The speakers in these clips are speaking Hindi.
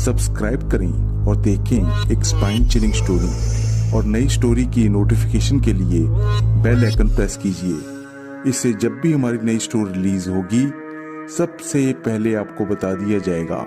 सब्सक्राइब करें और देखें एक स्पाइन चिलिंग स्टोरी। और नई स्टोरी की नोटिफिकेशन के लिए बेल आइकन प्रेस कीजिए। इससे जब भी हमारी नई स्टोरी रिलीज होगी सबसे पहले आपको बता दिया जाएगा।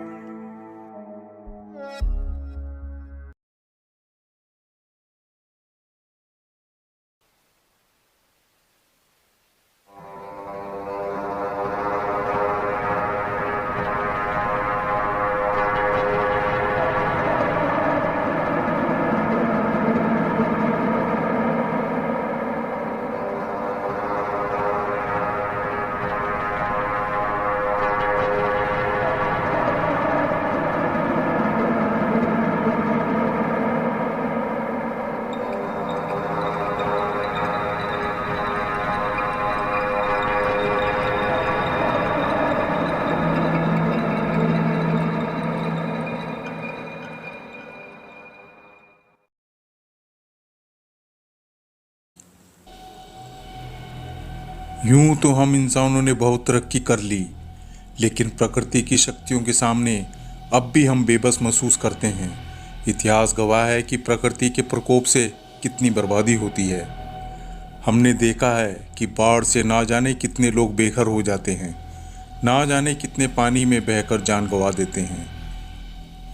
यूं तो हम इंसानों ने बहुत तरक्की कर ली, लेकिन प्रकृति की शक्तियों के सामने अब भी हम बेबस महसूस करते हैं। इतिहास गवाह है कि प्रकृति के प्रकोप से कितनी बर्बादी होती है। हमने देखा है कि बाढ़ से ना जाने कितने लोग बेघर हो जाते हैं, ना जाने कितने पानी में बहकर जान गंवा देते हैं।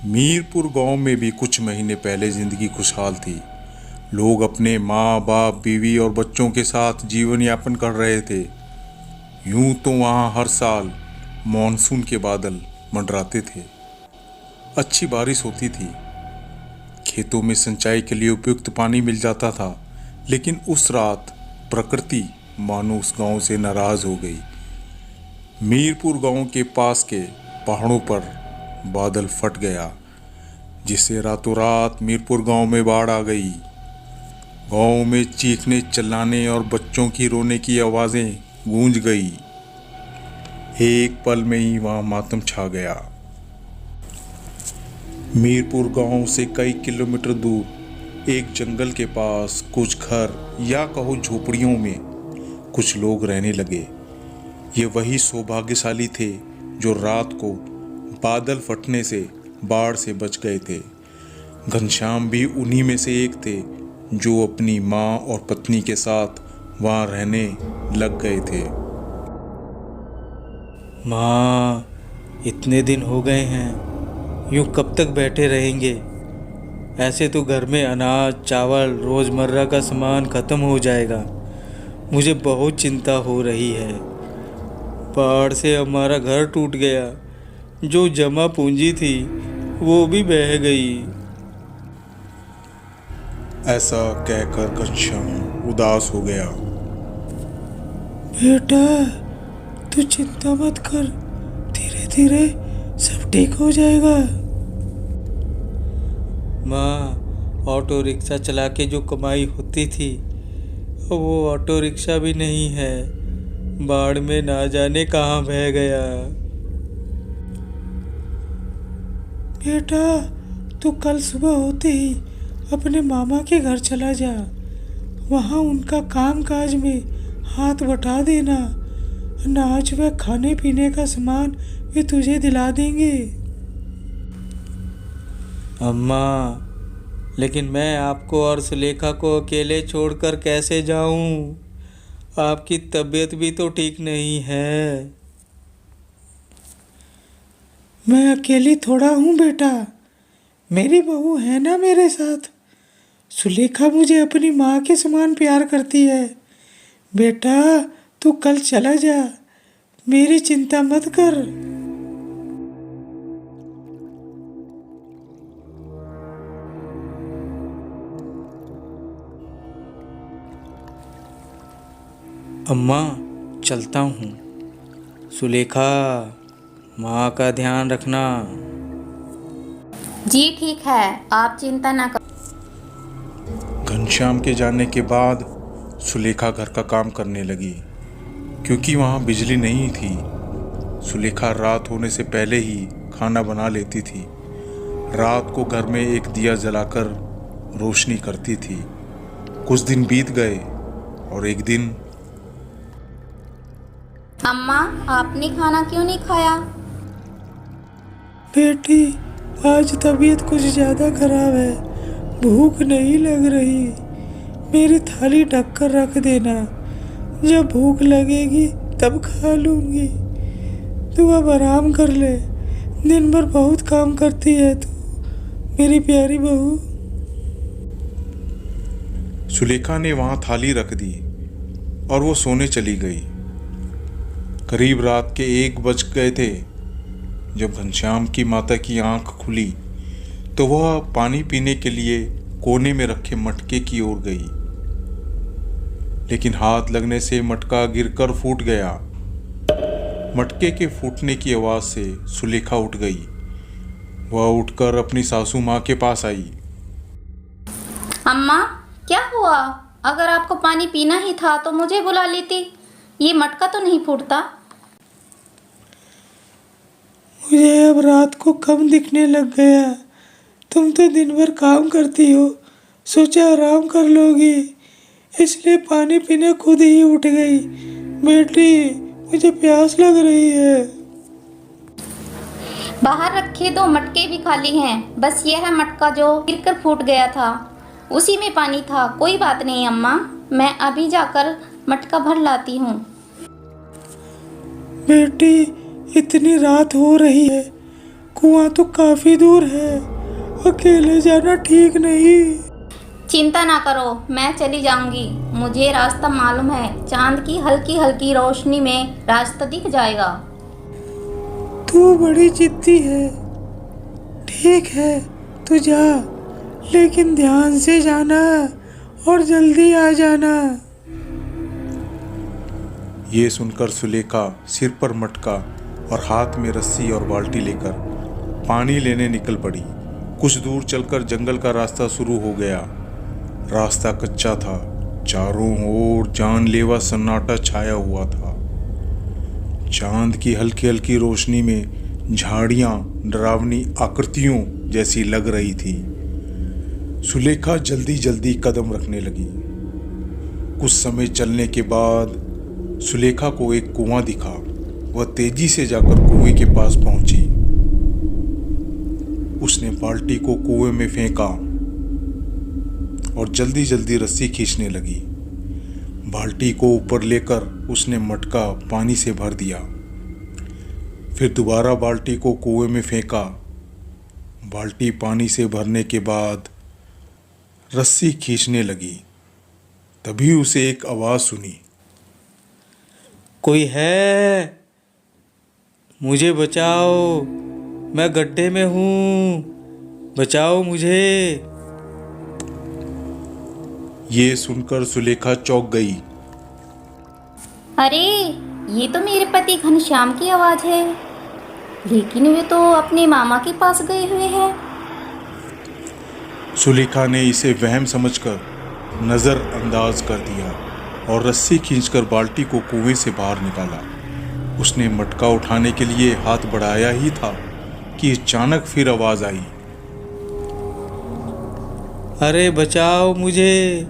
मीरपुर गांव में भी कुछ महीने पहले जिंदगी खुशहाल थी। लोग अपने माँ बाप, बीवी और बच्चों के साथ जीवन यापन कर रहे थे। यूं तो वहाँ हर साल मॉनसून के बादल मंडराते थे, अच्छी बारिश होती थी, खेतों में सिंचाई के लिए उपयुक्त पानी मिल जाता था। लेकिन उस रात प्रकृति मानो उस गांव से नाराज हो गई। मीरपुर गांव के पास के पहाड़ों पर बादल फट गया, जिससे रातों रात मीरपुर गांव में बाढ़ आ गई। गांव में चीखने, चिल्लाने और बच्चों की रोने की आवाजें गूंज गई। एक पल में ही वहां मातम छा गया। मीरपुर गांव से कई किलोमीटर दूर एक जंगल के पास कुछ घर या कहो झोपड़ियों में कुछ लोग रहने लगे। ये वही सौभाग्यशाली थे जो रात को बादल फटने से, बाढ़ से बच गए थे। घनश्याम भी उन्हीं में से एक थे जो अपनी माँ और पत्नी के साथ वहाँ रहने लग गए थे। माँ, इतने दिन हो गए हैं, यूँ कब तक बैठे रहेंगे? ऐसे तो घर में अनाज, चावल, रोज़मर्रा का सामान ख़त्म हो जाएगा। मुझे बहुत चिंता हो रही है। बाढ़ से हमारा घर टूट गया, जो जमा पूंजी थी वो भी बह गई। ऐसा कहकर घनश्याम उदास हो गया। बेटा, तू चिंता मत कर, धीरे धीरे सब ठीक हो जाएगा। माँ, ऑटो रिक्शा चला के जो कमाई होती थी वो ऑटो रिक्शा भी नहीं है, बाढ़ में ना जाने कहाँ बह गया। बेटा, तू कल सुबह होते ही अपने मामा के घर चला जा, वहाँ उनका काम काज में हाथ बटा देना। अनाज व खाने पीने का सामान वे तुझे दिला देंगे। अम्मा, लेकिन मैं आपको और सुलेखा को अकेले छोड़कर कैसे जाऊं? आपकी तबीयत भी तो ठीक नहीं है। मैं अकेली थोड़ा हूँ बेटा, मेरी बहू है ना मेरे साथ। सुलेखा मुझे अपनी माँ के समान प्यार करती है। बेटा, तू कल चला जा, मेरी चिंता मत कर। अम्मा, चलता हूँ। सुलेखा, माँ का ध्यान रखना। जी ठीक है, आप चिंता ना कर। घनश्याम के जाने के बाद सुलेखा घर का काम करने लगी, क्योंकि वहाँ बिजली नहीं थी। सुलेखा रात होने से पहले ही खाना बना लेती थी। रात को घर में एक दिया जलाकर रोशनी करती थी। कुछ दिन बीत गए और एक दिन, अम्मा, आपने खाना क्यों नहीं खाया? बेटी, आज तबीयत कुछ ज़्यादा खराब है, भूख नहीं लग रही। मेरी थाली ढक कर रख देना, जब भूख लगेगी तब खा लूँगी। तू अब आराम कर ले, दिन भर बहुत काम करती है तू, मेरी प्यारी बहू। सुलेखा ने वहां थाली रख दी और वो सोने चली गई। करीब रात के 1 बज गए थे जब घनश्याम की माता की आंख खुली तो वह पानी पीने के लिए कोने में रखे मटके की ओर गई, लेकिन हाथ लगने से मटका गिरकर फूट गया। मटके के फूटने की आवाज से सुलेखा उठ गई। वह उठकर अपनी सासू माँ के पास आई। अम्मा, क्या हुआ? अगर आपको पानी पीना ही था तो मुझे बुला लेती, ये मटका तो नहीं फूटता। मुझे अब रात को कम दिखने लग गया। तुम तो दिन भर काम करती हो, सोचा आराम कर लोगी, इसलिए पानी पीने खुद ही उठ गई। बेटी, मुझे प्यास लग रही है। बाहर रखे 2 मटके भी खाली हैं, बस यह मटका जो गिरकर फूट गया था उसी में पानी था। कोई बात नहीं अम्मा, मैं अभी जाकर मटका भर लाती हूँ। बेटी, इतनी रात हो रही है, कुआं तो काफी दूर है, अकेले जाना ठीक नहीं। चिंता ना करो, मैं चली जाऊंगी। मुझे रास्ता मालूम है, चांद की हल्की हल्की रोशनी में रास्ता दिख जाएगा। तू बड़ी जिद्दी है। ठीक है, तू जा, लेकिन ध्यान से जाना और जल्दी आ जाना। ये सुनकर सुलेखा सिर पर मटका और हाथ में रस्सी और बाल्टी लेकर पानी लेने निकल पड़ी। कुछ दूर चलकर जंगल का रास्ता शुरू हो गया। रास्ता कच्चा था, चारों ओर जानलेवा सन्नाटा छाया हुआ था। चांद की हल्की हल्की रोशनी में झाड़ियां डरावनी आकृतियों जैसी लग रही थी। सुलेखा जल्दी जल्दी कदम रखने लगी। कुछ समय चलने के बाद सुलेखा को एक कुआं दिखा। वह तेजी से जाकर कुएं के पास पहुंची। उसने बाल्टी को कुएं में फेंका और जल्दी जल्दी रस्सी खींचने लगी। बाल्टी को ऊपर लेकर उसने मटका पानी से भर दिया। फिर दोबारा बाल्टी को कुएं में फेंका। बाल्टी पानी से भरने के बाद रस्सी खींचने लगी। तभी उसे एक आवाज सुनी। कोई है? मुझे बचाओ, मैं गड्ढे में हूँ, बचाओ मुझे। ये सुनकर सुलेखा चौंक गई। अरे, ये तो मेरे पति घनश्याम की आवाज़ है, लेकिन वे तो अपने मामा के पास गए हुए हैं। सुलेखा ने इसे वहम समझकर नज़रअंदाज कर दिया और रस्सी खींचकर बाल्टी को कुएं से बाहर निकाला। उसने मटका उठाने के लिए हाथ बढ़ाया ही था कि अचानक फिर आवाज आई। अरे बचाओ मुझे,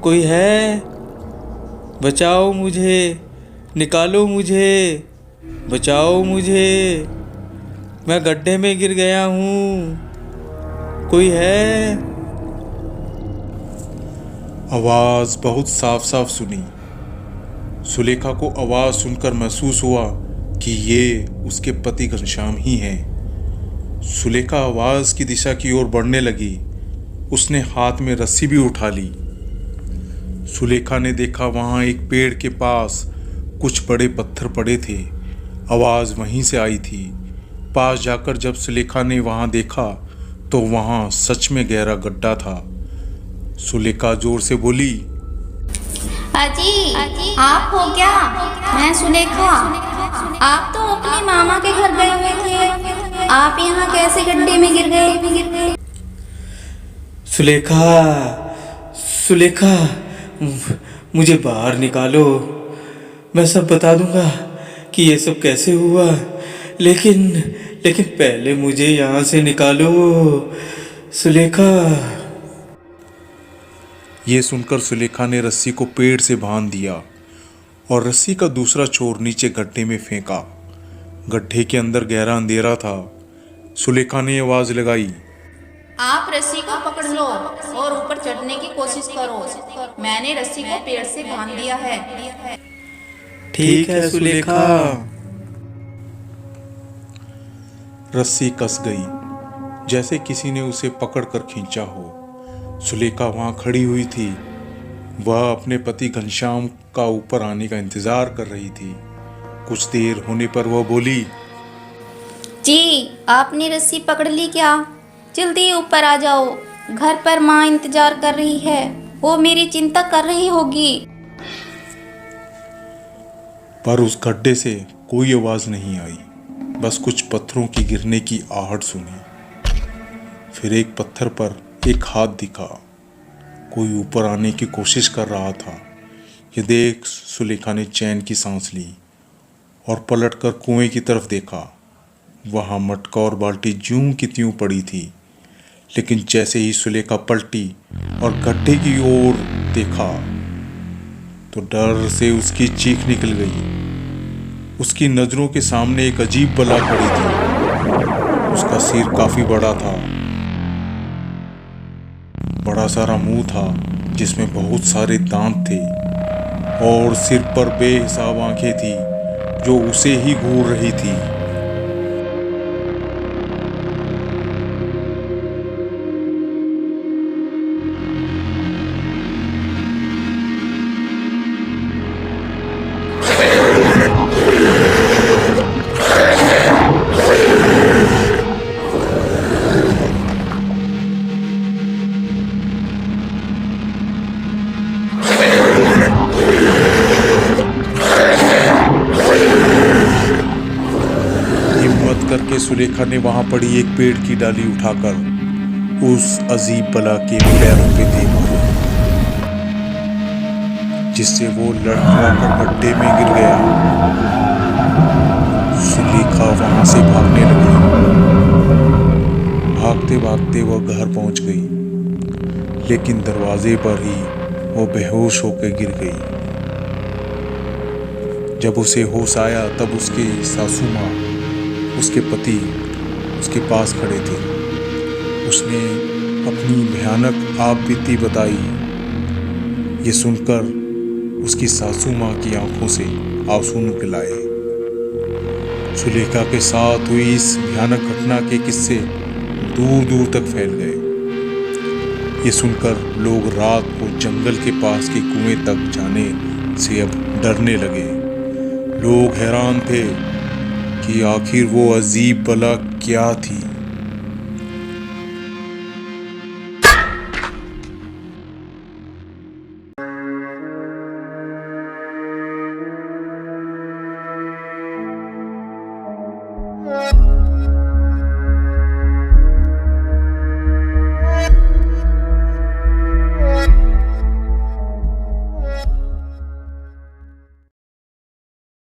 कोई है? बचाओ मुझे, निकालो मुझे, बचाओ मुझे, मैं गड्ढे में गिर गया हूँ, कोई है? आवाज बहुत साफ साफ सुनी। सुलेखा को आवाज सुनकर महसूस हुआ कि ये उसके पति घनश्याम ही हैं। सुलेखा आवाज की दिशा की ओर बढ़ने लगी। उसने हाथ में रस्सी भी उठा ली। सुलेखा ने देखा वहां एक पेड़ के पास कुछ बड़े पत्थर पड़े थे। आवाज वहीं से आई थी। पास जाकर जब सुलेखा ने वहां देखा तो वहां सच में गहरा गड्ढा था। सुलेखा जोर से बोली, अजी, आप हो क्या? मैं सुलेखा। आप तो अपने मामा के घर गए हुए थे, आप यहाँ कैसे गड्ढे में गिर गए? सुलेखा, सुलेखा, मुझे बाहर निकालो, मैं सब बता दूंगा कि ये सब कैसे हुआ, लेकिन पहले मुझे यहाँ से निकालो, सुलेखा। ये सुनकर सुलेखा ने रस्सी को पेड़ से बांध दिया और रस्सी का दूसरा छोर नीचे गड्ढे में फेंका। गड्ढे के अंदर गहरा अंधेरा था। सुलेखा ने आवाज लगाई। आप रस्सी को पकड़ लो और ऊपर चढ़ने की कोशिश करो। मैंने रस्सी को पेड़ से बांध दिया है। ठीक है सुलेखा। रस्सी कस गई, जैसे किसी ने उसे पकड़कर खींचा हो। सुलेखा वहां खड़ी हुई थी। वह अपने पति घनश्याम का ऊपर आने का इंतजार कर रही थी। कुछ देर होने पर वह बोली, जी, आपने रस्सी पकड़ ली क्या? जल्दी ऊपर आ जाओ। घर पर माँ इंतजार कर रही है। वो मेरी चिंता कर रही होगी। पर उस गड्ढे से कोई आवाज नहीं आई, बस कुछ पत्थरों की गिरने की आहट सुनी। फिर एक पत्थर पर एक हाथ दिखा। कोई ऊपर आने की कोशिश कर रहा था। ये देख सुलेखा ने चैन की सांस ली और पलटकर कुएं की तरफ देखा। वहां मटका और बाल्टी ज्यों की त्यों पड़ी थी। लेकिन जैसे ही सुलेखा पलटी और गड्ढे की ओर देखा तो डर से उसकी चीख निकल गई। उसकी नजरों के सामने एक अजीब बला खड़ी थी। उसका सिर काफी बड़ा था, बड़ा सारा मुंह था जिसमें बहुत सारे दांत थे और सिर पर बेहिसाब आंखें थी जो उसे ही घूर रही थी। करके सुलेखा ने वहां पड़ी एक पेड़ की डाली उठाकर उस अजीब बला के पैरों पे दे मारा, जिससे वो लड़खड़ाकर गड्ढे में गिर गया। सुलेखा वहां से भागने लगी। भागते भागते वह घर पहुंच गई, लेकिन दरवाजे पर ही वो बेहोश होकर गिर गई। जब उसे होश आया तब उसके सासू माँ, उसके पति उसके पास खड़े थे। उसने अपनी भयानक आपबीती बताई। ये सुनकर उसकी सासू माँ की आंखों से आंसू निकल आए। सुलेखा के साथ हुई इस भयानक घटना के किस्से दूर दूर तक फैल गए। ये सुनकर लोग रात को जंगल के पास के कुएं तक जाने से अब डरने लगे। लोग हैरान थे कि आखिर वो अजीब बला क्या थी।